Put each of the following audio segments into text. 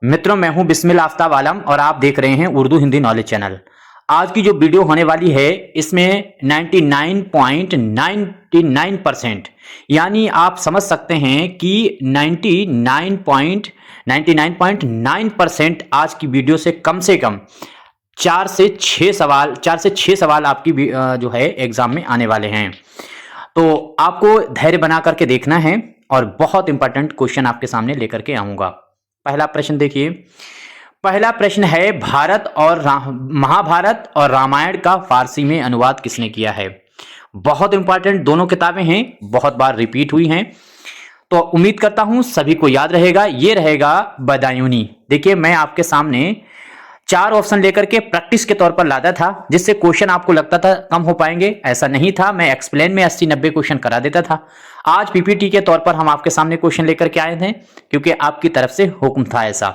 मित्रों, मैं हूं बिस्मिल आफ्ताब आलम और आप देख रहे हैं उर्दू हिंदी नॉलेज चैनल। आज की जो वीडियो होने वाली है इसमें 99.99% यानी आप समझ सकते हैं कि 99.99% आज की वीडियो से कम 4 से 6 सवाल आपकी जो है एग्जाम में आने वाले हैं। तो आपको धैर्य बना करके देखना है और बहुत इंपॉर्टेंट क्वेश्चन आपके सामने लेकर के आऊंगा। पहला प्रश्न देखिए। पहला प्रश्न है, महाभारत और रामायण का फारसी में अनुवाद किसने किया है? बहुत इंपॉर्टेंट दोनों किताबें हैं, बहुत बार रिपीट हुई हैं, तो उम्मीद करता हूं सभी को याद रहेगा। ये रहेगा बदायूनी। देखिए, मैं आपके सामने 4 ऑप्शन लेकर के प्रैक्टिस के तौर पर लाता था, जिससे क्वेश्चन आपको लगता था कम हो पाएंगे। ऐसा नहीं था, मैं एक्सप्लेन में 80-90 क्वेश्चन करा देता था। आज पीपीटी के तौर पर हम आपके सामने क्वेश्चन लेकर के आए थे, क्योंकि आपकी तरफ से हुक्म था ऐसा।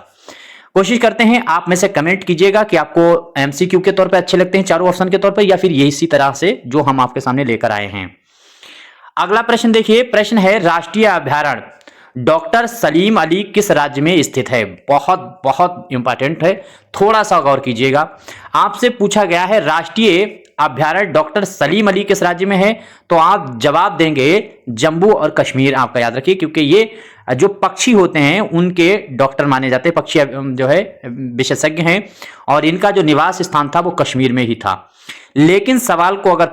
कोशिश करते हैं, आप में से कमेंट कीजिएगा कि आपको एमसीक्यू के तौर पर अच्छे लगते हैं, चारों ऑप्शन के तौर पर, या फिर ये इसी तरह से जो हम आपके सामने लेकर आए हैं। अगला प्रश्न देखिए। प्रश्न है, राष्ट्रीय अभ्यारण्य डॉक्टर सलीम अली किस राज्य में स्थित है? बहुत बहुत इंपॉर्टेंट है, थोड़ा सा गौर कीजिएगा। आपसे पूछा गया है राष्ट्रीय अभ्यारण्य डॉक्टर सलीम अली किस राज्य में है, तो आप जवाब देंगे जम्मू और कश्मीर। आपका याद रखिए, क्योंकि ये जो पक्षी होते हैं उनके डॉक्टर माने जाते हैं, पक्षी जो है विशेषज्ञ हैं, और इनका जो निवास स्थान था वो कश्मीर में ही था। लेकिन सवाल को अगर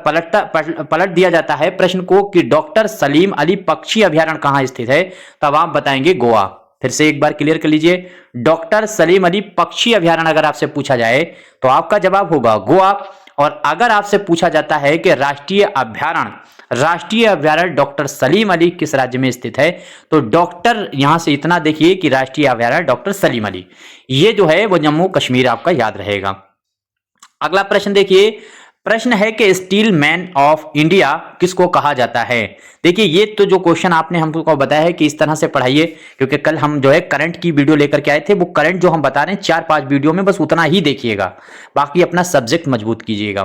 पलट दिया जाता है प्रश्न को कि डॉक्टर सलीम अली पक्षी अभ्यारण्य कहां स्थित है, तब आप बताएंगे गोवा। फिर से एक बार क्लियर कर लीजिए, डॉक्टर सलीम अली पक्षी अभ्यारण्य अगर आपसे पूछा जाए तो आपका जवाब होगा गोवा। और अगर आपसे पूछा जाता है कि राष्ट्रीय अभ्यारण्य डॉक्टर सलीम अली किस राज्य में स्थित है, तो डॉक्टर यहां से इतना देखिए कि राष्ट्रीय अभ्यारण्य डॉक्टर सलीम अली, ये जो है वो जम्मू कश्मीर आपका याद रहेगा। अगला प्रश्न देखिए। प्रश्न है कि स्टील मैन ऑफ इंडिया किसको कहा जाता है? देखिए, ये तो जो क्वेश्चन आपने हमको बताया है कि इस तरह से पढ़ाइए, क्योंकि कल हम जो है करंट की वीडियो लेकर के आए थे, वो करंट जो हम बता रहे हैं 4-5 वीडियो में बस उतना ही देखिएगा, बाकी अपना सब्जेक्ट मजबूत कीजिएगा।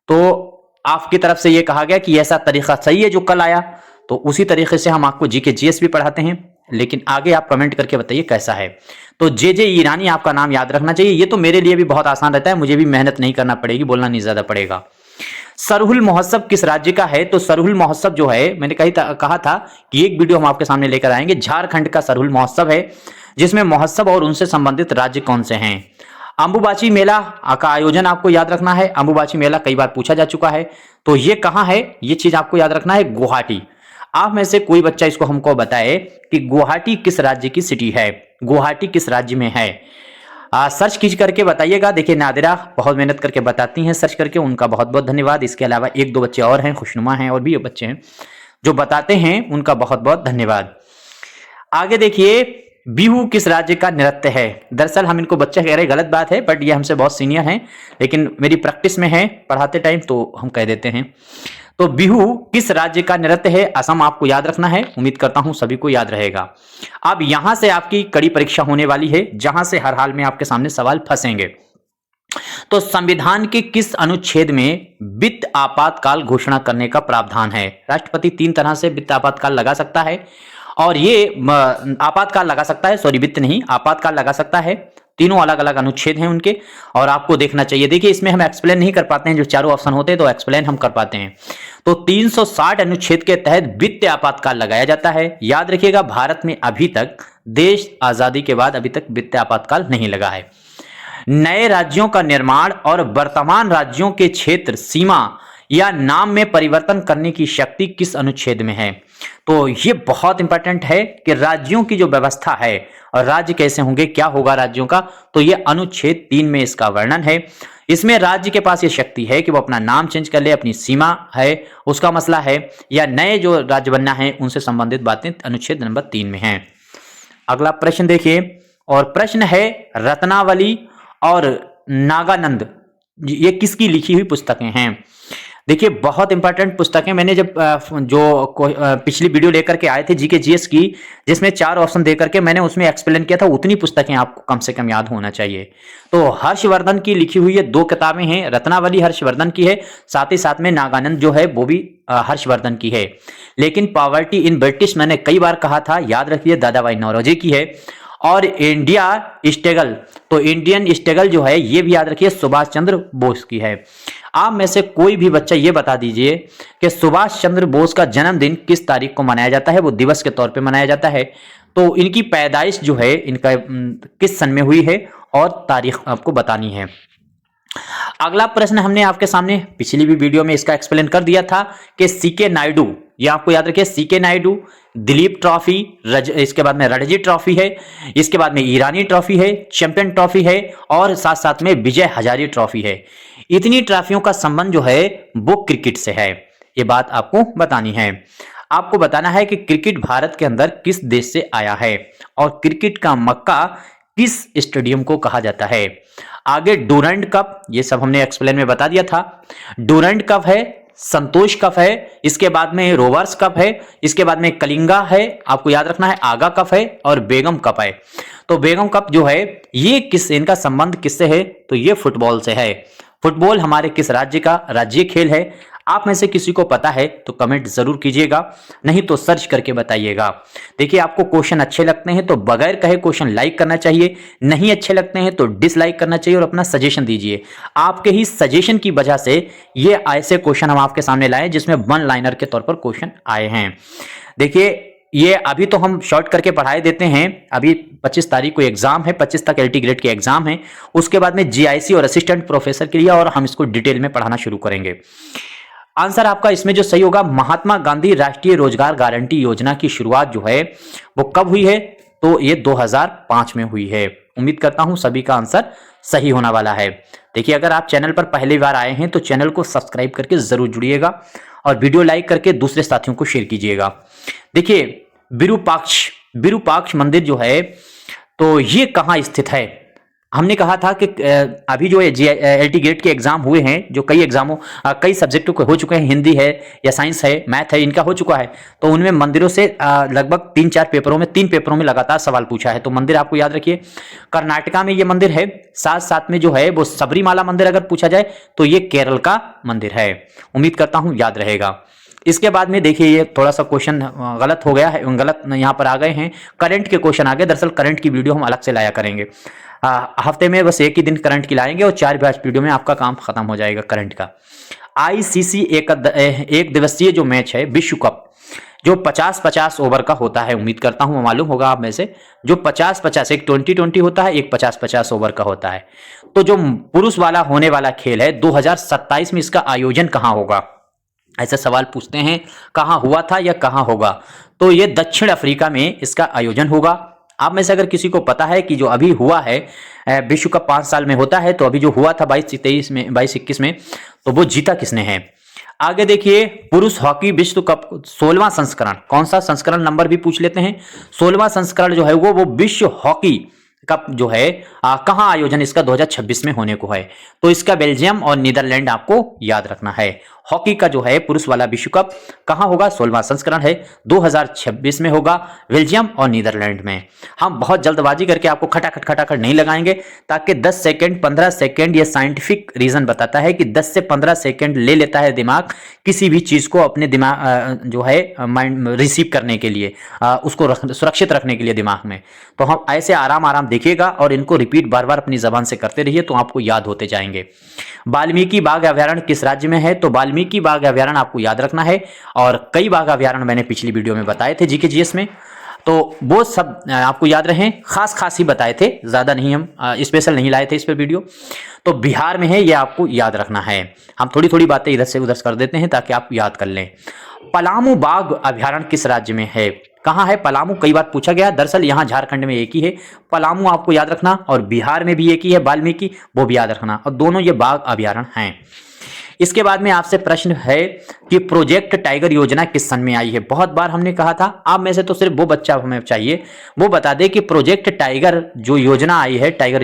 तो आपकी तरफ से ये कहा गया कि ऐसा तरीका सही है जो कल आया, तो उसी तरीके से हम आपको जीके जीएस भी पढ़ाते हैं, लेकिन आगे आप कमेंट करके बताइए कैसा है। तो जे ईरानी आपका नाम याद रखना चाहिए, ये तो मेरे लिए भी बहुत आसान रहता है, मुझे भी मेहनत नहीं करना पड़ेगी, बोलना नहीं ज्यादा पड़ेगा। सरहुल महोत्सव किस राज्य का है? तो सरहुल महोत्सव जो है, मैंने कहा था कि एक वीडियो हम आपके सामने लेकर आएंगे। झारखंड का सरहुल महोत्सव है, जिसमें महोत्सव और उनसे संबंधित राज्य कौन से हैं। अंबुबाची मेला का आयोजन आपको याद रखना है। अंबुबाची मेला कई बार पूछा जा चुका है, तो ये कहां है, ये चीज आपको याद रखना है, गुवाहाटी। आप में से कोई बच्चा इसको हमको बताए कि गुवाहाटी किस राज्य की सिटी है, गुवाहाटी किस राज्य में है। सर्च कीज करके बताइएगा। देखिए, नादिरा बहुत मेहनत करके बताती हैं सर्च करके, उनका बहुत बहुत धन्यवाद। इसके अलावा 1-2 बच्चे और हैं, खुशनुमा हैं, और भी बच्चे हैं जो बताते हैं, उनका बहुत बहुत धन्यवाद। आगे देखिए, बिहू किस राज्य का नृत्य है? दरअसल हम इनको बच्चा कह रहे हैं, गलत बात है, बट ये हमसे बहुत सीनियर हैं, लेकिन मेरी प्रैक्टिस में है पढ़ाते टाइम, तो हम कह देते हैं। तो बिहू किस राज्य का नृत्य है? असम आपको याद रखना है, उम्मीद करता हूं सभी को याद रहेगा। अब यहां से आपकी कड़ी परीक्षा होने वाली है, जहां से हर हाल में आपके सामने सवाल फंसेंगे। तो संविधान के किस अनुच्छेद में वित्त आपातकाल घोषणा करने का प्रावधान है? राष्ट्रपति 3 तरह से वित्त आपातकाल लगा सकता है, और ये आपातकाल लगा सकता है, सॉरी वित्त नहीं, आपातकाल लगा सकता है। तीनों अलग अलग अनुच्छेद हैं उनके, और आपको देखना चाहिए। देखिए, इसमें हम एक्सप्लेन नहीं कर पाते हैं, जो चारों ऑप्शन होते हैं तो एक्सप्लेन हम कर पाते हैं। तो 360 अनुच्छेद के तहत वित्त आपातकाल लगाया जाता है। याद रखिएगा, भारत में अभी तक, देश आजादी के बाद अभी तक वित्त आपातकाल नहीं लगा है। नए राज्यों का निर्माण और वर्तमान राज्यों के क्षेत्र, सीमा या नाम में परिवर्तन करने की शक्ति किस अनुच्छेद में है? तो ये बहुत इंपॉर्टेंट है कि राज्यों की जो व्यवस्था है और राज्य कैसे होंगे, क्या होगा राज्यों का, तो ये अनुच्छेद 3 में इसका वर्णन है। इसमें राज्य के पास ये शक्ति है कि वो अपना नाम चेंज कर ले, अपनी सीमा है उसका मसला है, या नए जो राज्य बनना है उनसे संबंधित बातें अनुच्छेद नंबर 3 में है। अगला प्रश्न देखिए, और प्रश्न है, रत्नावली और नागानंद ये किसकी लिखी हुई पुस्तकें हैं? देखिए, बहुत इंपॉर्टेंट पुस्तकें, मैंने जब पिछली वीडियो लेकर के आए थे जीके जीएस की, जिसमें 4 ऑप्शन देकर के मैंने उसमें एक्सप्लेन किया था, उतनी पुस्तकें आपको कम से कम याद होना चाहिए। तो हर्षवर्धन की लिखी हुई है 2 किताबें हैं, रत्नावली हर्षवर्धन की है, साथ ही साथ में नागानंद जो है वो भी हर्षवर्धन की है। लेकिन पॉवर्टी इन ब्रिटिश मैंने कई बार कहा था, याद रखिए, दादा भाई नौरोजी की है। और इंडिया स्टेगल, तो इंडियन स्टेगल जो है ये भी याद रखिए सुभाष चंद्र बोस की है। आप में से कोई भी बच्चा ये बता दीजिए कि सुभाष चंद्र बोस का जन्मदिन किस तारीख को मनाया जाता है, वो दिवस के तौर पे मनाया जाता है। तो इनकी पैदाइश जो है इनका किस सन में हुई है और तारीख आपको बतानी है। अगला प्रश्न हमने आपके सामने पिछली भी वीडियो में इसका एक्सप्लेन कर दिया था कि सीके नायडू, ये आपको याद रखिए सीके नायडू, दिलीप ट्रॉफी, इसके बाद में रणजी ट्रॉफी है, इसके बाद में ईरानी ट्रॉफी है, चैंपियन ट्रॉफी है और साथ साथ में विजय हजारे ट्रॉफी है। इतनी ट्रॉफियों का संबंध जो है वो क्रिकेट से है, ये बात आपको बतानी है। आपको बताना है कि क्रिकेट भारत के अंदर किस देश से आया है और क्रिकेट का मक्का किस स्टेडियम को कहा जाता है। आगे डूरंड कप, ये सब हमने एक्सप्लेन में बता दिया था। डूरंड कप है, संतोष कप है, इसके बाद में रोवर्स कप है, इसके बाद में कलिंगा है, आपको याद रखना है, आगा कप है और बेगम कप है। तो बेगम कप जो है ये इनका संबंध किससे है, तो ये फुटबॉल से है। फुटबॉल हमारे किस राज्य का राज्य खेल है। आप में से किसी को पता है तो कमेंट जरूर कीजिएगा, नहीं तो सर्च करके बताइएगा। देखिए आपको क्वेश्चन अच्छे लगते हैं तो बगैर कहे क्वेश्चन लाइक करना चाहिए, नहीं अच्छे लगते हैं तो डिसलाइक करना चाहिए और अपना सजेशन दीजिए। आपके ही सजेशन की वजह से ये ऐसे क्वेश्चन हम आपके सामने लाए जिसमें वन लाइनर के तौर पर क्वेश्चन आए हैं। देखिए ये अभी तो हम शॉर्ट करके पढ़ाए देते हैं। अभी 25 तारीख को एग्जाम है, 25 तक एलटी ग्रेड के एग्जाम है। उसके बाद में जीआईसी और असिस्टेंट प्रोफेसर के लिए और हम इसको डिटेल में पढ़ाना शुरू करेंगे। आंसर आपका इसमें जो सही होगा, महात्मा गांधी राष्ट्रीय रोजगार गारंटी योजना की शुरुआत जो है वो कब हुई है, तो ये 2005 में हुई है। उम्मीद करता हूं सभी का आंसर सही होने वाला है। देखिए अगर आप चैनल पर पहली बार आए हैं तो चैनल को सब्सक्राइब करके जरूर जुड़िएगा और वीडियो लाइक करके दूसरे साथियों को शेयर कीजिएगा। देखिए विरूपाक्ष मंदिर जो है तो ये कहाँ स्थित है। हमने कहा था कि अभी जो एलटी गेट के एग्जाम हुए हैं, जो कई सब्जेक्टों के हो चुके हैं, हिंदी है या साइंस है, मैथ है, इनका हो चुका है। तो उनमें मंदिरों से लगभग 3-4 पेपरों में 3 पेपरों में लगातार सवाल पूछा है। तो मंदिर आपको याद रखिए कर्नाटका में ये मंदिर है। साथ साथ में जो है वो सबरीमाला मंदिर अगर पूछा जाए तो ये केरल का मंदिर है। उम्मीद करता हूं याद रहेगा। इसके बाद में देखिए ये थोड़ा सा क्वेश्चन गलत हो गया है, गलत यहाँ पर आ गए हैं, करंट के क्वेश्चन आ गए। दरअसल करंट की वीडियो हम अलग से लाया करेंगे। हफ्ते में बस एक ही दिन करंट की लाएंगे और 4 बैच वीडियो में आपका काम खत्म हो जाएगा करंट का। आईसीसी एक दिवसीय जो मैच है विश्व कप, जो 50-50 ओवर का होता है, उम्मीद करता हूं मालूम होगा आप में से, जो 50-50 एक 20-20 होता है, एक 50-50 ओवर का होता है। तो जो पुरुष वाला होने वाला खेल है 2027 में इसका आयोजन कहाँ होगा, ऐसे सवाल पूछते हैं कहाँ हुआ था या कहाँ होगा। तो ये दक्षिण अफ्रीका में इसका आयोजन होगा। आप में से अगर किसी को पता है कि जो अभी हुआ है विश्व कप 5 साल में होता है, तो अभी जो हुआ था 22-21 में, तो वो जीता किसने है। आगे देखिए पुरुष हॉकी विश्व कप 16वां संस्करण, कौन सा संस्करण नंबर भी पूछ लेते हैं। 16वां संस्करण जो है वो विश्व हॉकी कप जो है कहाँ आयोजन इसका 2026 में होने को है। तो इसका बेल्जियम और नीदरलैंड आपको याद रखना है। हॉकी का जो है पुरुष वाला विश्व कप कहाँ होगा, 16वां संस्करण है, 2026 में होगा, बेल्जियम और नीदरलैंड में। हम बहुत जल्दबाजी करके आपको खटाखट नहीं लगाएंगे, ताकि 10 सेकंड 15 सेकंड, ये साइंटिफिक रीजन बताता है कि 10 से 15 सेकंड ले लेता है दिमाग किसी भी चीज को अपने दिमाग जो है माइंड रिसीव करने के लिए, उसको सुरक्षित रखने के लिए दिमाग में। तो हम ऐसे आराम देखिएगा और इनको रिपीट बार बार अपनी जबान से करते रहिए तो आपको याद होते जाएंगे। वाल्मीकि बाघ अभयारण्य किस राज्य में है, तो वाल्मीकि बाघ अभयारण्य आपको याद रखना है। और कई बाघ अभयारण्य मैंने पिछली वीडियो में बताए थे जीके जीएस में, तो वो सब आपको याद रहे, खास ही बताए थे, ज्यादा नहीं, हम स्पेशल नहीं लाए थे इस पे वीडियो। तो बिहार में है, ये आपको याद रखना है। हम थोड़ी बातें इधर से उधर कर देते हैं ताकि आप याद कर लें। पलामू बाघ अभयारण्य किस राज्य में है, कहाँ है पलामू, कई बार पूछा गया। दरअसल यहाँ झारखंड में एक ही है पलामू, आपको याद रखना, और बिहार में भी एक ही है वाल्मीकि, वो भी याद रखना, और दोनों ये बाघ अभयारण्य हैं। इसके बाद में आपसे प्रश्न है कि प्रोजेक्ट टाइगर योजना किस सन में आई है। बहुत बार हमने कहा था, आप में से तो सिर्फ वो बच्चा हमें चाहिए वो बता दे कि प्रोजेक्ट टाइगर जो योजना आई है, टाइगर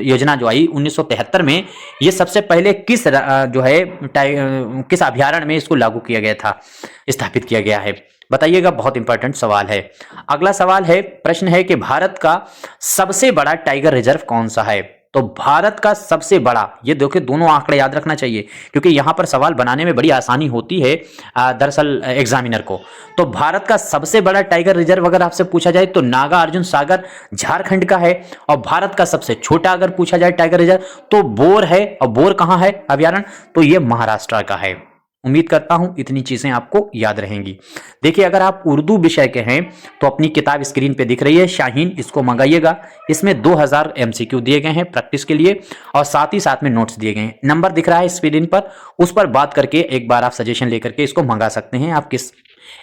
योजना जो आई 1973 में, ये सबसे पहले किस जो है किस अभयारण्य में इसको लागू किया गया था, स्थापित किया गया है, बताइएगा। बहुत इंपॉर्टेंट सवाल है। अगला सवाल है, प्रश्न है कि भारत का सबसे बड़ा टाइगर रिजर्व कौन सा है। तो भारत का सबसे बड़ा, ये देखिए दोनों आंकड़े याद रखना चाहिए क्योंकि यहां पर सवाल बनाने में बड़ी आसानी होती है दरअसल एग्जामिनर को। तो भारत का सबसे बड़ा टाइगर रिजर्व अगर आपसे पूछा जाए तो नागार्जुन सागर झारखंड का है, और भारत का सबसे छोटा अगर पूछा जाए टाइगर रिजर्व तो बोर है, और बोर कहां है अभयारण्य, तो ये महाराष्ट्र का है। उम्मीद करता हूं इतनी चीजें आपको याद रहेंगी। देखिए अगर आप उर्दू विषय के हैं तो अपनी किताब स्क्रीन पे दिख रही है शाहीन, इसको मंगाइएगा। इसमें 2000 एमसीक्यू दिए गए हैं प्रैक्टिस के लिए, और साथ ही साथ में नोट्स दिए गए हैं। नंबर दिख रहा है स्क्रीन पर, उस पर बात करके एक बार आप सजेशन लेकर के इसको मंगा सकते हैं, आप किस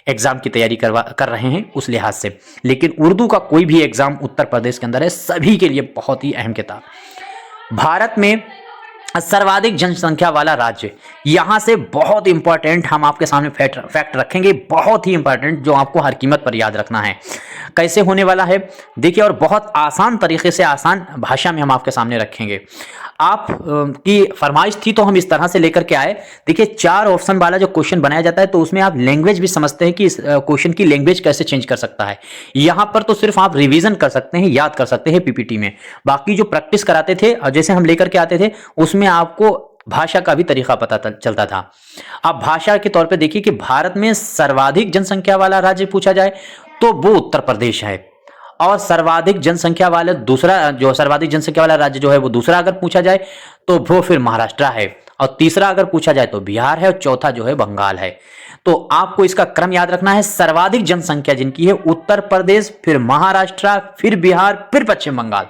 एग्जाम की तैयारी कर रहे हैं उस लिहाज से। लेकिन उर्दू का कोई भी एग्जाम उत्तर प्रदेश के अंदर है, सभी के लिए बहुत ही अहम किताब। भारत में सर्वाधिक जनसंख्या वाला राज्य, यहां से बहुत इंपॉर्टेंट हम आपके सामने फैक्ट रखेंगे, बहुत ही इंपॉर्टेंट, जो आपको हर कीमत पर याद रखना है। कैसे होने वाला है देखिए, और बहुत आसान तरीके से, आसान भाषा में हम आपके सामने रखेंगे। आप की फरमाइश थी तो हम इस तरह से लेकर के आए। देखिए 4 ऑप्शन वाला जो क्वेश्चन बनाया जाता है तो उसमें आप लैंग्वेज भी समझते हैं कि इस क्वेश्चन की लैंग्वेज कैसे चेंज कर सकता है। यहां पर तो सिर्फ आप रिवीजन कर सकते हैं, याद कर सकते हैं पीपीटी में। बाकी जो प्रैक्टिस कराते थे और जैसे हम लेकर के आते थे उसमें आपको भाषा का भी तरीका पता चलता था। अब भाषा के तौर पे देखिए कि भारत में सर्वाधिक जनसंख्या वाला राज्य पूछा जाए तो वो उत्तर प्रदेश है, और सर्वाधिक जनसंख्या वाले दूसरा, जो सर्वाधिक जनसंख्या वाला राज्य जो है वो दूसरा अगर पूछा जाए तो वो फिर महाराष्ट्र है, और तीसरा अगर पूछा जाए तो बिहार है, और चौथा जो है बंगाल है। तो आपको इसका क्रम याद रखना है। सर्वाधिक जनसंख्या जिनकी है उत्तर प्रदेश, फिर महाराष्ट्र, फिर बिहार, फिर पश्चिम बंगाल।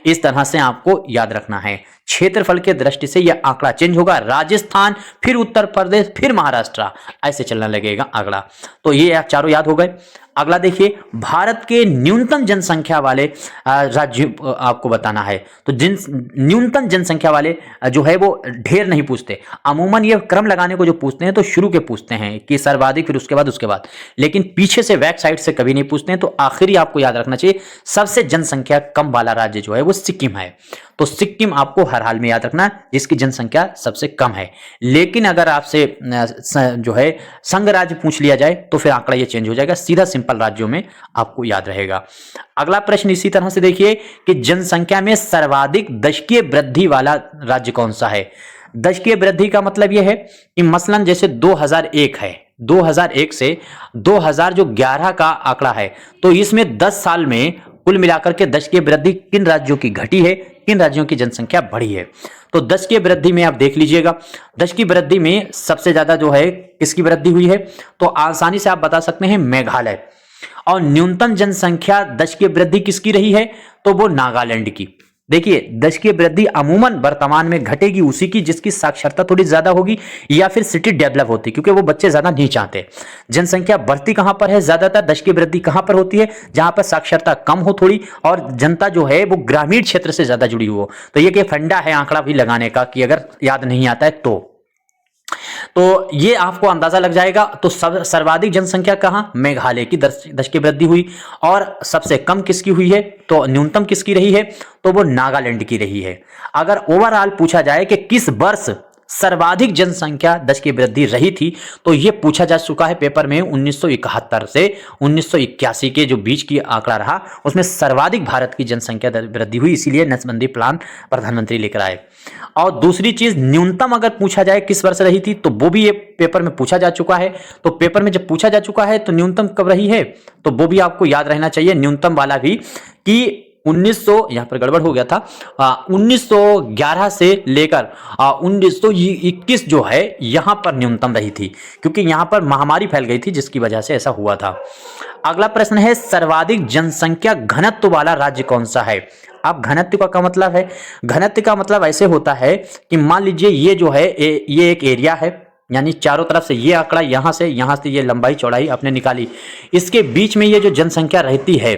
इस तरह से आपको याद रखना है। क्षेत्रफल के दृष्टि से यह आंकड़ा चेंज होगा, राजस्थान, फिर उत्तर प्रदेश, फिर महाराष्ट्र, ऐसे चलने लगेगा आंकड़ा। तो ये चारों याद हो गए। अगला देखिए, भारत के न्यूनतम जनसंख्या वाले राज्य आपको बताना है। तो न्यूनतम जनसंख्या वाले जो है वो ढेर नहीं पूछते, अमूमन ये क्रम लगाने को जो पूछते हैं तो शुरू के पूछते हैं कि सर्वाधिक, फिर उसके बाद, लेकिन पीछे से बैक साइड से कभी नहीं पूछते हैं। तो आखिरी आपको याद रखना चाहिए, सबसे जनसंख्या कम वाला राज्य जो है वो सिक्किम है। तो सिक्किम आपको हर हाल में याद रखना, जिसकी जनसंख्या सबसे कम है। लेकिन अगर आपसे जो है संघ राज्य पूछ लिया जाए तो फिर आंकड़ा ये चेंज हो जाएगा, सीधा सिंपल राज्यों में आपको याद रहेगा। अगला प्रश्न इसी तरह से देखिए कि जनसंख्या में सर्वाधिक दशकीय वृद्धि वाला राज्य कौन सा है। दशकीय वृद्धि का मतलब यह है कि मसलन जैसे 2001 है, 2001 से 2011 का आंकड़ा है, तो इसमें 10 साल में कुल मिलाकर के दशकीय वृद्धि किन राज्यों की घटी है, किन राज्यों की जनसंख्या बढ़ी है। तो दशकीय वृद्धि में आप देख लीजिएगा, दशकीय वृद्धि में सबसे ज्यादा जो है किसकी वृद्धि हुई है, तो आसानी से आप बता सकते हैं मेघालय। और न्यूनतम जनसंख्या दशकीय वृद्धि किसकी रही है, तो वो नागालैंड की। देखिए दशकीय वृद्धि अमूमन वर्तमान में घटेगी उसी की जिसकी साक्षरता थोड़ी ज्यादा होगी या फिर सिटी डेवलप होती, क्योंकि वो बच्चे ज्यादा नहीं चाहते। जनसंख्या बढ़ती कहां पर है ज्यादातर, दशकीय वृद्धि कहां पर होती है, जहां पर साक्षरता कम हो थोड़ी और जनता जो है वो ग्रामीण क्षेत्र से ज्यादा जुड़ी हो। तो ये फंडा है आंकड़ा भी लगाने का कि अगर याद नहीं आता है तो ये आपको अंदाजा लग जाएगा। तो सर्वाधिक जनसंख्या कहां, मेघालय की दशकीय वृद्धि हुई, और सबसे कम किसकी हुई है, तो न्यूनतम किसकी रही है, तो वो नागालैंड की रही है। अगर ओवरऑल पूछा जाए कि किस वर्ष सर्वाधिक जनसंख्या दशकीय वृद्धि रही थी, तो यह पूछा जा चुका है पेपर में 1971 से 1981 के जो बीच की आंकड़ा रहा, उसमें सर्वाधिक भारत की जनसंख्या वृद्धि हुई, इसीलिए नसबंदी प्लान प्रधानमंत्री लेकर आए। और दूसरी चीज, न्यूनतम अगर पूछा जाए किस वर्ष रही थी, तो वो भी ये पेपर में पूछा जा चुका है। तो पेपर में जब पूछा जा चुका है तो न्यूनतम कब रही है, तो वो भी आपको याद रहना चाहिए, न्यूनतम वाला भी, कि 1900, यहां पर गड़बड़ हो गया था, 1911 से लेकर 1921 जो है यहां पर न्यूनतम रही थी, क्योंकि यहां पर महामारी फैल गई थी जिसकी वजह से ऐसा हुआ था। अगला प्रश्न है, सर्वाधिक जनसंख्या घनत्व वाला राज्य कौन सा है। अब घनत्व का क्या मतलब है, घनत्व का मतलब ऐसे होता है कि मान लीजिए ये जो है ये एक एरिया है, यानी चारों तरफ से ये आंकड़ा यहां से ये लंबाई चौड़ाई आपने निकाली, इसके बीच में ये जो जनसंख्या रहती है,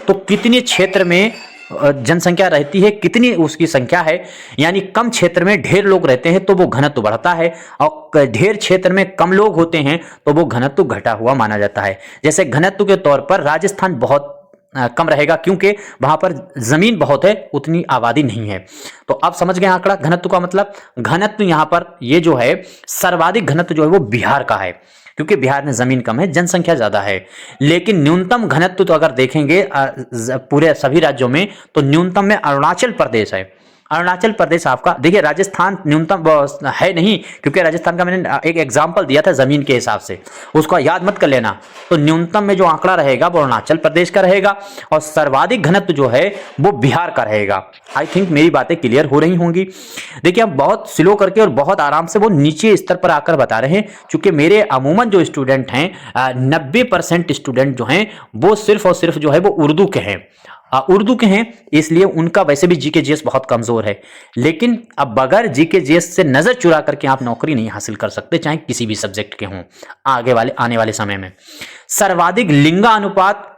तो कितने क्षेत्र में जनसंख्या रहती है, कितनी उसकी संख्या है। यानी कम क्षेत्र में ढेर लोग रहते हैं तो वो घनत्व बढ़ता है, और ढेर क्षेत्र में कम लोग होते हैं तो वो घनत्व घटा हुआ माना जाता है। जैसे घनत्व के तौर पर राजस्थान बहुत कम रहेगा, क्योंकि वहां पर जमीन बहुत है, उतनी आबादी नहीं है। तो आप समझ गए आंकड़ा घनत्व का मतलब। घनत्व यहां पर ये जो है सर्वाधिक घनत्व जो है वो बिहार का है, क्योंकि बिहार में जमीन कम है, जनसंख्या ज्यादा है। लेकिन न्यूनतम घनत्व तो अगर देखेंगे पूरे सभी राज्यों में, तो न्यूनतम में अरुणाचल प्रदेश है, अरुणाचल प्रदेश आपका, देखिए राजस्थान न्यूनतम है नहीं, क्योंकि राजस्थान का मैंने एक एग्जांपल दिया था जमीन के हिसाब से, उसको याद मत कर लेना। तो न्यूनतम में जो आंकड़ा रहेगा वो अरुणाचल प्रदेश का रहेगा, और सर्वाधिक घनत्व जो है वो बिहार का रहेगा। आई थिंक मेरी बातें क्लियर हो रही होंगी। देखिए हम बहुत स्लो करके और बहुत आराम से वो नीचे स्तर पर आकर बता रहे हैं, क्योंकि मेरे अमूमन जो स्टूडेंट हैं 90% स्टूडेंट जो हैं वो सिर्फ और सिर्फ जो है वो उर्दू के हैं, उर्दू के हैं, इसलिए उनका वैसे भी जीके जीएस बहुत कमजोर है। लेकिन अब बगैर जीके जीएस से नजर चुरा करके आप नौकरी नहीं हासिल कर सकते, चाहे किसी भी सब्जेक्ट के हों आने वाले समय में। सर्वाधिक लिंगानुपात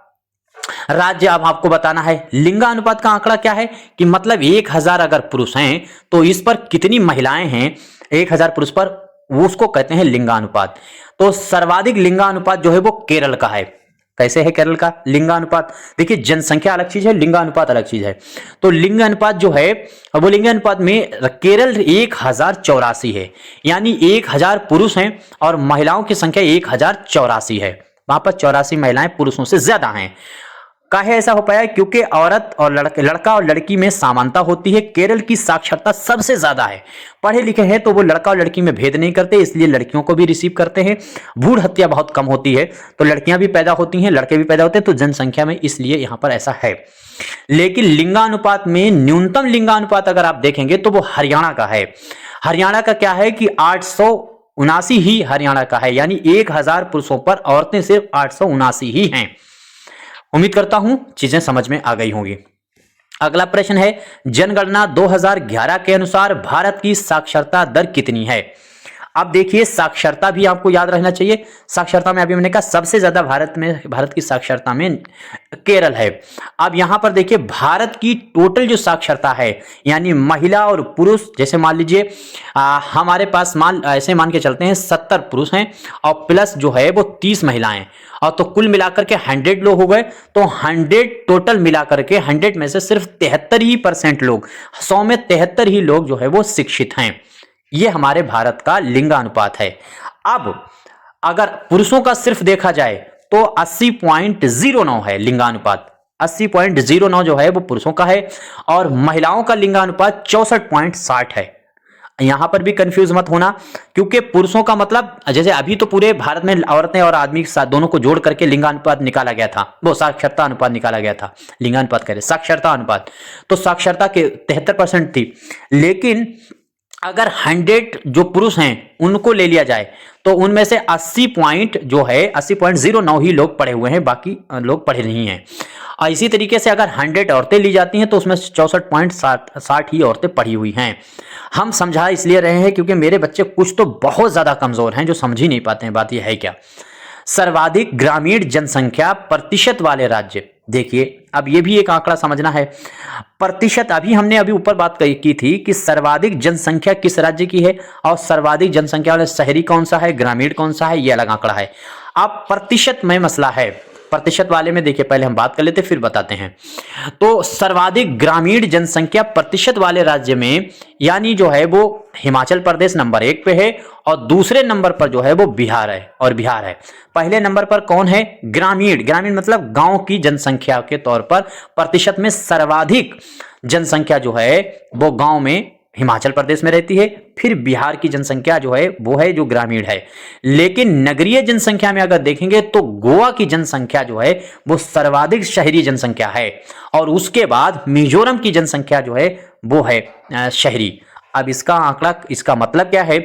राज्य अब आपको बताना है। लिंगानुपात का आंकड़ा क्या है कि मतलब 1000 अगर पुरुष हैं तो इस पर कितनी महिलाएं हैं, 1000 पुरुष पर, वो उसको कहते हैं लिंगानुपात। तो सर्वाधिक लिंगानुपात जो है वो केरल का है। कैसे है केरल का लिंगानुपात? देखिए जनसंख्या अलग चीज है, लिंगानुपात अलग चीज है। तो लिंगानुपात जो है वो लिंगानुपात में केरल 1084 है, यानी 1000 पुरुष हैं और महिलाओं की संख्या 1084 है। वहां पर 84 महिलाएं पुरुषों से ज्यादा हैं। काहे ऐसा हो पाया? क्योंकि औरत और लड़का और लड़की में समानता होती है। केरल की साक्षरता सबसे ज्यादा है, पढ़े लिखे हैं तो वो लड़का और लड़की में भेद नहीं करते, इसलिए लड़कियों को भी रिसीव करते हैं। भ्रूण हत्या बहुत कम होती है, तो लड़कियां भी पैदा होती हैं, लड़के भी पैदा होते हैं, तो जनसंख्या में इसलिए यहां पर ऐसा है। लेकिन लिंगानुपात में न्यूनतम लिंगानुपात अगर आप देखेंगे तो वो हरियाणा का है। हरियाणा का क्या है कि 879 ही हरियाणा का है, यानी 1000 पुरुषों पर औरतें सिर्फ 879 ही हैं। उम्मीद करता हूं चीजें समझ में आ गई होंगी। अगला प्रश्न है, जनगणना 2011 के अनुसार भारत की साक्षरता दर कितनी है? अब देखिए साक्षरता भी आपको याद रहना चाहिए। साक्षरता में अभी मैंने कहा सबसे ज्यादा भारत की साक्षरता में केरल है। अब यहां पर देखिए भारत की टोटल जो साक्षरता है, यानी महिला और पुरुष, जैसे मान लीजिए हमारे पास ऐसे मान के चलते हैं 70 पुरुष हैं और प्लस जो है वो 30 महिलाएं, और तो कुल मिलाकर के 100 लोग हो गए। तो 100 टोटल मिलाकर के 100 में से सिर्फ 73% लोग, 100 में 73 ही लोग जो है वो शिक्षित हैं। ये हमारे भारत का लिंगानुपात है। अब अगर पुरुषों का सिर्फ देखा जाए तो 80.09 है लिंगानुपात, 80.09 जो है वो पुरुषों का है, और महिलाओं का लिंगानुपात 64.60 है। यहां पर भी कंफ्यूज मत होना, क्योंकि पुरुषों का मतलब जैसे अभी तो पूरे भारत में औरतें और आदमी के साथ दोनों को जोड़ करके लिंगानुपात निकाला गया था, वो साक्षरता अनुपात निकाला गया था, लिंगानुपात कह रहे साक्षरता अनुपात, तो साक्षरता के 73% थी। लेकिन अगर 100 जो पुरुष हैं उनको ले लिया जाए तो उनमें से 80.09 ही लोग पढ़े हुए हैं, बाकी लोग पढ़े नहीं हैं। और इसी तरीके से अगर 100 औरतें ली जाती हैं तो उसमें 64.60 ही औरतें पढ़ी हुई हैं। हम समझा इसलिए रहे हैं क्योंकि मेरे बच्चे कुछ तो बहुत ज्यादा कमजोर हैं जो समझ ही नहीं पाते हैं बात यह है क्या। सर्वाधिक ग्रामीण जनसंख्या प्रतिशत वाले राज्य, देखिए अब ये भी एक आंकड़ा समझना है। प्रतिशत अभी ऊपर बात की थी कि सर्वाधिक जनसंख्या किस राज्य की है, और सर्वाधिक जनसंख्या वाले शहरी कौन सा है, ग्रामीण कौन सा है, ये अलग आंकड़ा है। अब प्रतिशत में मसला है, प्रतिशत वाले में देखिए पहले हम बात कर लेते फिर बताते हैं। तो सर्वाधिक ग्रामीण जनसंख्या प्रतिशत वाले राज्य में यानी जो है वो हिमाचल प्रदेश नंबर 1 पे है, और दूसरे नंबर पर जो है वो बिहार है, और बिहार है। पहले नंबर पर कौन है? ग्रामीण, ग्रामीण मतलब गांव की जनसंख्या के तौर पर प्रतिशत में सर्वाधिक जनसंख्या जो है वो गांव में हिमाचल प्रदेश में रहती है। फिर बिहार की जनसंख्या जो है वो है जो ग्रामीण है। लेकिन नगरीय जनसंख्या में अगर देखेंगे तो गोवा की जनसंख्या जो है वो सर्वाधिक शहरी जनसंख्या है, और उसके बाद मिजोरम की जनसंख्या जो है वो है शहरी। अब इसका आंकड़ा, इसका मतलब क्या है,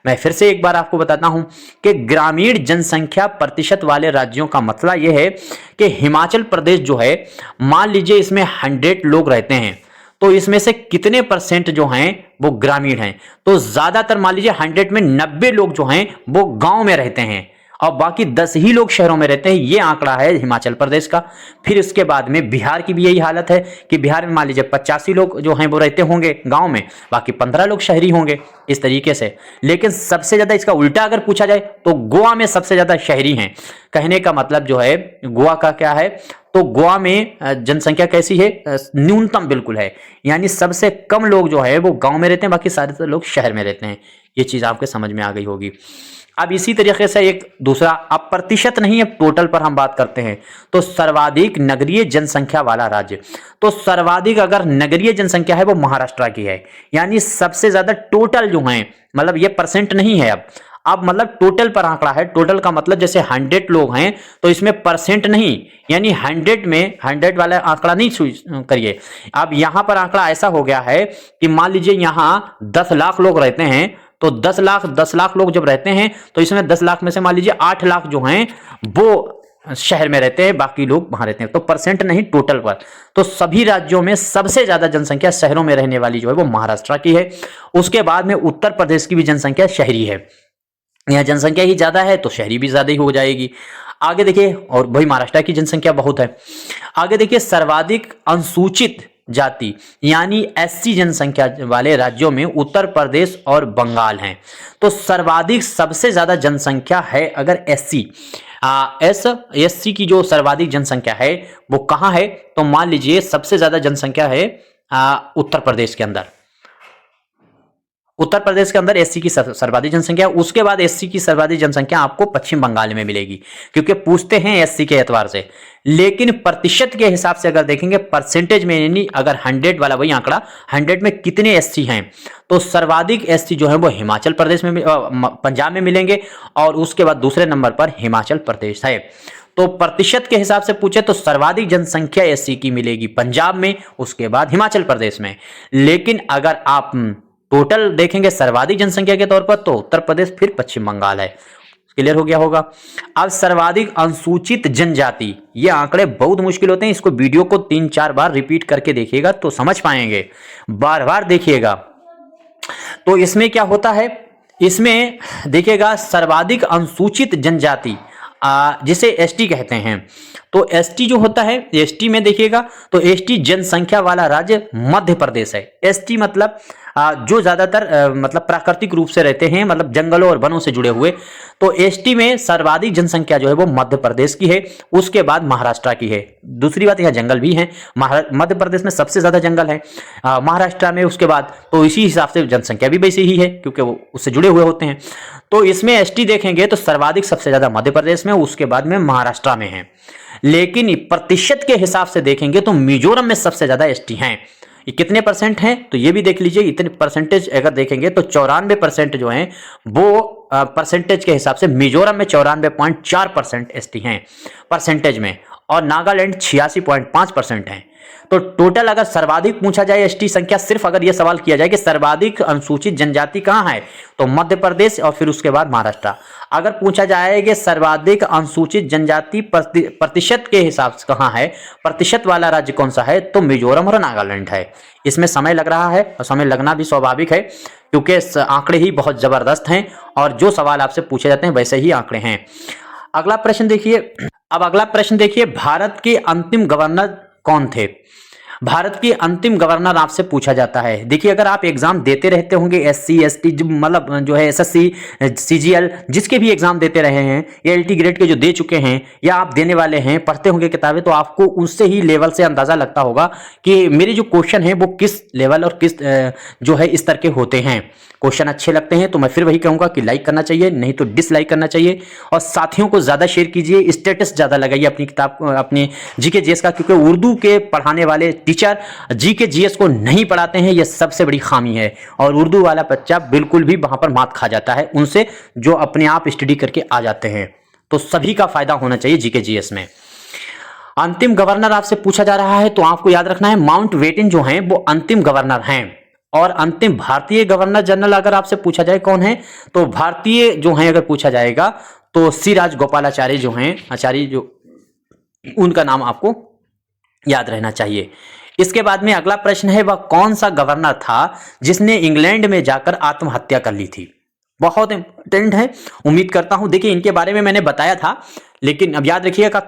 मैं फिर से एक बार आपको बताता हूं कि ग्रामीण जनसंख्या प्रतिशत वाले राज्यों का मतलब यह है कि हिमाचल प्रदेश जो है, मान लीजिए इसमें 100 लोग रहते हैं, तो इसमें से कितने परसेंट जो हैं वो ग्रामीण हैं? तो ज्यादातर मान लीजिए 100 में 90 लोग जो हैं वो गांव में रहते हैं, और बाकी 10 ही लोग शहरों में रहते हैं। ये आंकड़ा है हिमाचल प्रदेश का। फिर उसके बाद में बिहार की भी यही हालत है कि बिहार में मान लीजिए 85 लोग जो हैं वो रहते होंगे गांव में, बाकी 15 लोग शहरी होंगे, इस तरीके से। लेकिन सबसे ज्यादा इसका उल्टा अगर पूछा जाए तो गोवा में सबसे ज्यादा शहरी हैं। कहने का मतलब जो है गोवा का क्या है, तो गोवा में जनसंख्या कैसी है? न्यूनतम बिल्कुल है, यानी सबसे कम लोग जो है वो गांव में रहते हैं, बाकी सारे लोग शहर में रहते हैं। ये चीज आपके समझ में आ गई होगी। अब इसी तरीके से एक दूसरा, अब प्रतिशत नहीं, अब टोटल पर हम बात करते हैं, तो सर्वाधिक नगरीय जनसंख्या वाला राज्य, तो सर्वाधिक अगर नगरीय जनसंख्या है वो महाराष्ट्र की है, यानी सबसे ज्यादा टोटल जो है, मतलब ये परसेंट नहीं है, अब मतलब टोटल पर आंकड़ा है। टोटल का मतलब जैसे 100 लोग हैं तो इसमें परसेंट नहीं, यानी 100 में 100 वाला आंकड़ा नहीं करिए। अब यहां पर आंकड़ा ऐसा हो गया है कि मान लीजिए यहां 10 लाख लोग रहते हैं, तो 10 लाख लोग जब रहते हैं तो इसमें 10 लाख में से मान लीजिए 8 लाख जो हैं वो शहर में रहते हैं, बाकी लोग वहां रहते हैं, तो परसेंट नहीं टोटल पर। तो सभी राज्यों में सबसे ज्यादा जनसंख्या शहरों में रहने वाली जो है वो महाराष्ट्र की है। उसके बाद में उत्तर प्रदेश की भी जनसंख्या शहरी है, यहाँ जनसंख्या ही ज्यादा है तो शहरी भी ज्यादा ही हो जाएगी। आगे देखिए, और भाई महाराष्ट्र की जनसंख्या बहुत है। आगे देखिए, सर्वाधिक अनुसूचित जाति यानी एससी जनसंख्या वाले राज्यों में उत्तर प्रदेश और बंगाल हैं। तो सर्वाधिक सबसे ज्यादा जनसंख्या है अगर एससी की जो सर्वाधिक जनसंख्या है वो कहां है, तो मान लीजिए सबसे ज्यादा जनसंख्या है उत्तर प्रदेश के अंदर। उत्तर प्रदेश के अंदर एससी की सर्वाधिक जनसंख्या, उसके बाद एससी की सर्वाधिक जनसंख्या आपको पश्चिम बंगाल में मिलेगी, क्योंकि पूछते हैं एससी के एतबार से। लेकिन प्रतिशत के हिसाब से अगर देखेंगे, परसेंटेज में, यानी अगर 100 वाला वही आंकड़ा, 100 में कितने एससी हैं, तो सर्वाधिक एससी जो है वो हिमाचल प्रदेश में, पंजाब में मिलेंगे, और उसके बाद दूसरे नंबर पर हिमाचल प्रदेश है। तो प्रतिशत के हिसाब से पूछे तो सर्वाधिक जनसंख्या एससी की मिलेगी पंजाब में, उसके बाद हिमाचल प्रदेश में। लेकिन अगर आप टोटल देखेंगे सर्वाधिक जनसंख्या के तौर पर, तो उत्तर प्रदेश फिर पश्चिम बंगाल है। क्लियर हो गया होगा। अब सर्वाधिक अनुसूचित जनजाति, ये आंकड़े बहुत मुश्किल होते हैं, इसको वीडियो को 3-4 बार रिपीट करके देखिएगा तो समझ पाएंगे, बार बार देखिएगा। तो इसमें क्या होता है, इसमें देखिएगा सर्वाधिक अनुसूचित जनजाति जिसे एसटी कहते हैं, तो एसटी जो होता है, एसटी में देखिएगा तो एसटी जनसंख्या वाला राज्य मध्य प्रदेश है। एसटी मतलब जो ज्यादातर मतलब प्राकृतिक रूप से रहते हैं, मतलब जंगलों और वनों से जुड़े हुए, तो एसटी में सर्वाधिक जनसंख्या जो है वो मध्य प्रदेश की है, उसके बाद महाराष्ट्र की है। दूसरी बात, यहाँ जंगल भी है, मध्य प्रदेश में सबसे ज्यादा जंगल है, महाराष्ट्र में उसके बाद, तो इसी हिसाब से जनसंख्या भी वैसे ही है क्योंकि वो उससे जुड़े हुए होते हैं। तो इसमें एसटी देखेंगे तो सर्वाधिक सबसे ज्यादा मध्य प्रदेश में, उसके बाद में महाराष्ट्र में है। लेकिन प्रतिशत के हिसाब से देखेंगे तो मिजोरम में सबसे ज्यादा एसटी हैं। ये कितने परसेंट हैं तो ये भी देख लीजिए, इतने परसेंटेज अगर देखेंगे तो 94% जो हैं वो परसेंटेज के हिसाब से मिजोरम में 94.4% एसटी हैं परसेंटेज में, और नागालैंड 86.5% हैं। तो टोटल अगर सर्वाधिक पूछा जाए एसटी संख्या, सिर्फ अगर यह सवाल किया जाए कि सर्वाधिक अनुसूचित जनजाति कहां है, तो मध्य प्रदेश और फिर उसके बाद महाराष्ट्र। अगर पूछा जाए कि सर्वाधिक अनुसूचित जनजाति प्रतिशत के हिसाब से कहां है, प्रतिशत वाला राज्य कौन सा है, तो मिजोरम और नागालैंड है। इसमें समय लग रहा है और समय लगना भी स्वाभाविक है, क्योंकि आंकड़े ही बहुत जबरदस्त हैं और जो सवाल आपसे पूछे जाते हैं वैसे ही आंकड़े हैं। अगला प्रश्न देखिए, अब अगला प्रश्न देखिए, भारत के अंतिम गवर्नर कौन थे? भारत के अंतिम गवर्नर आपसे पूछा जाता है। देखिए, अगर आप एग्जाम देते रहते होंगे, एससी एसटी मतलब जो है एसएससी सीजीएल जिसके भी एग्जाम देते रहे हैं, या एलटी ग्रेड के जो दे चुके हैं या आप देने वाले हैं, पढ़ते होंगे किताबें, तो आपको उससे ही लेवल से अंदाजा लगता होगा कि मेरे जो क्वेश्चन है वो किस लेवल और किस जो है इस तरह के होते हैं। क्वेश्चन अच्छे लगते हैं तो मैं फिर वही कहूंगा कि लाइक करना चाहिए, नहीं तो डिसलाइक करना चाहिए, और साथियों को ज्यादा शेयर कीजिए, स्टेटस ज्यादा लगाइए अपनी किताब, अपने जीके जीएस का, क्योंकि उर्दू के पढ़ाने वाले टीचर जीके जीएस को नहीं पढ़ाते हैं, यह सबसे बड़ी खामी है। और उर्दू वाला बच्चा बिल्कुल भी वहां पर मात खा जाता है उनसे, जो अपने आप स्टडी करके आ जाते हैं। तो सभी का फायदा होना चाहिए जीके जीएस में। अंतिम गवर्नर आपसे पूछा जा रहा है तो आपको याद रखना है, माउंट बेटन जो है वो अंतिम गवर्नर हैं। और अंतिम भारतीय गवर्नर जनरल अगर आपसे पूछा जाए कौन है, तो भारतीय जो है अगर पूछा जाएगा तो सी राजगोपालाचारी जो हैं, आचार्य जो, उनका नाम आपको याद रहना चाहिए। इसके बाद में अगला प्रश्न है, वह कौन सा गवर्नर था जिसने इंग्लैंड में जाकर आत्महत्या कर ली थी? बहुत इंपॉर्टेंट है, उम्मीद करता हूं। देखिए, इनके बारे में मैंने बताया था, लेकिन अब याद रखिएगा,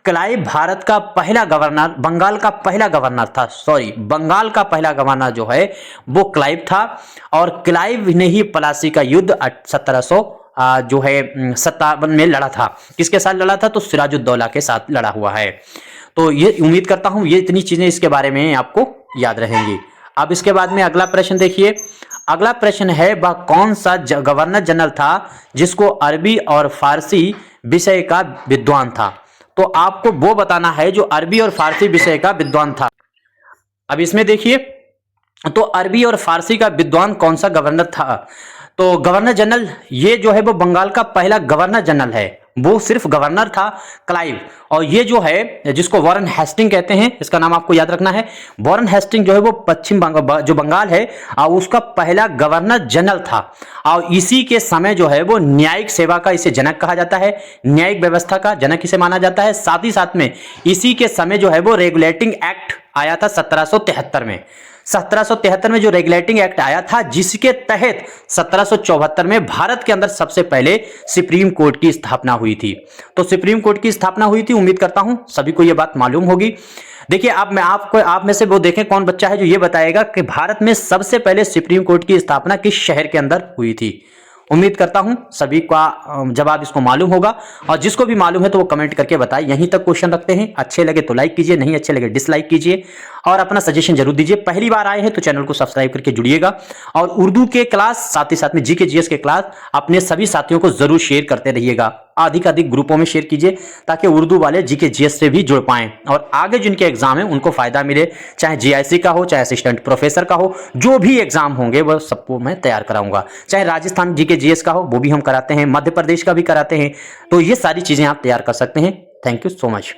क्लाइव भारत का पहला गवर्नर, बंगाल का पहला गवर्नर था, बंगाल का पहला गवर्नर जो है वो क्लाइव था। और क्लाइव ने ही प्लासी का युद्ध 1757 में लड़ा था। किसके साथ लड़ा था? तो सिराजुद्दौला के साथ लड़ा हुआ है। तो ये उम्मीद करता हूं ये इतनी चीजें इसके बारे में आपको याद रहेंगी। अब इसके बाद में अगला प्रश्न देखिए, अगला प्रश्न है, वह कौन सा गवर्नर जनरल था जिसको अरबी और फारसी विषय का विद्वान था? तो आपको वो बताना है जो अरबी और फारसी विषय का विद्वान था। अब इसमें देखिए, तो अरबी और फारसी का विद्वान कौन सा गवर्नर था? तो गवर्नर जनरल ये जो है वो बंगाल का पहला गवर्नर जनरल है, वो सिर्फ गवर्नर था, क्लाइव। और ये जो है जिसको वॉरेन हेस्टिंग कहते हैं, इसका नाम आपको याद रखना है। वॉरेन हेस्टिंग जो है वो पश्चिम बंगाल जो बंगाल है उसका पहला गवर्नर जनरल था। और इसी के समय जो है वो न्यायिक सेवा का इसे जनक कहा जाता है, न्यायिक व्यवस्था का जनक इसे माना जाता है। साथ ही साथ में इसी के समय जो है वो रेगुलेटिंग एक्ट आया था 1773 में। 1773 में जो रेगुलेटिंग एक्ट आया था, जिसके तहत 1774 में भारत के अंदर सबसे पहले सुप्रीम कोर्ट की स्थापना हुई थी। तो सुप्रीम कोर्ट की स्थापना हुई थी, उम्मीद करता हूं सभी को यह बात मालूम होगी। देखिए, अब मैं आप में से वो देखें कौन बच्चा है जो ये बताएगा कि भारत में सबसे पहले सुप्रीम कोर्ट की स्थापना किस शहर के अंदर हुई थी। उम्मीद करता हूं सभी का जवाब इसको मालूम होगा, और जिसको भी मालूम है तो वो कमेंट करके बताए। यहीं तक क्वेश्चन रखते हैं, अच्छे लगे तो लाइक कीजिए, नहीं अच्छे लगे डिसलाइक कीजिए, और अपना सजेशन जरूर दीजिए। पहली बार आए हैं तो चैनल को सब्सक्राइब करके जुड़िएगा, और उर्दू के क्लास साथ ही साथ में जीके जीएस के क्लास अपने सभी साथियों को जरूर शेयर करते रहिएगा। अधिक ग्रुपों में शेयर कीजिए ताकि उर्दू वाले जीके जीएस से भी जुड़ पाएं, और आगे जिनके एग्जाम है उनको फायदा मिले, चाहे जीआईसी का हो, चाहे असिस्टेंट प्रोफेसर का हो, जो भी एग्जाम होंगे वह सबको मैं तैयार कराऊंगा। चाहे राजस्थान जीके जीएस का हो वो भी हम कराते हैं, मध्य प्रदेश का भी कराते हैं, तो ये सारी चीजें आप तैयार कर सकते हैं। Thank you so much.